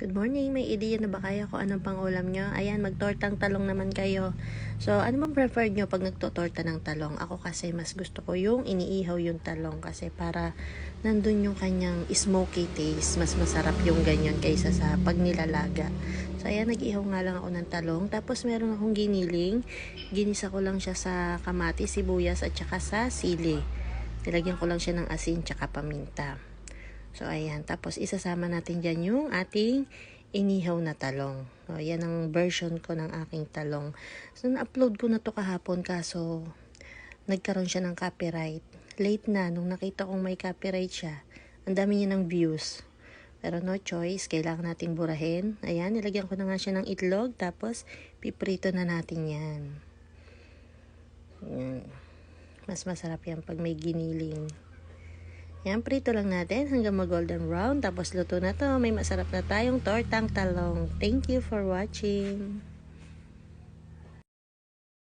Good morning! May ideya na ba kayo kung anong pang-ulam nyo? Ayan, magtortang talong naman kayo. So, ano bang prefer nyo pag nagtotorta ng talong? Ako kasi mas gusto ko yung iniihaw yung talong kasi para nandun yung kanyang smoky taste. Mas masarap yung ganyan kaysa sa pag nilalaga. So, ayan, nag-ihaw nga lang ako ng talong. Tapos, meron akong giniling. Ginisa ko lang siya sa kamatis, sibuyas at saka sa sili. Nilagyan ko lang siya ng asin tsaka paminta. So, ayan. Tapos, isasama natin dyan yung ating inihaw na talong. So, ayan ang version ko ng aking talong. So, na-upload ko na to kahapon kaso nagkaroon siya ng copyright. Late na, nung nakita kong may copyright siya. Ang dami niya ng views. Pero no choice, kailangan nating burahin. Ayan, nilagyan ko na nga siya ng itlog. Tapos, piprito na natin yan. Mas masarap yan pag may giniling. Yan, prito lang natin hanggang mag-golden brown. Tapos luto na to. May masarap na tayong tortang talong. Thank you for watching.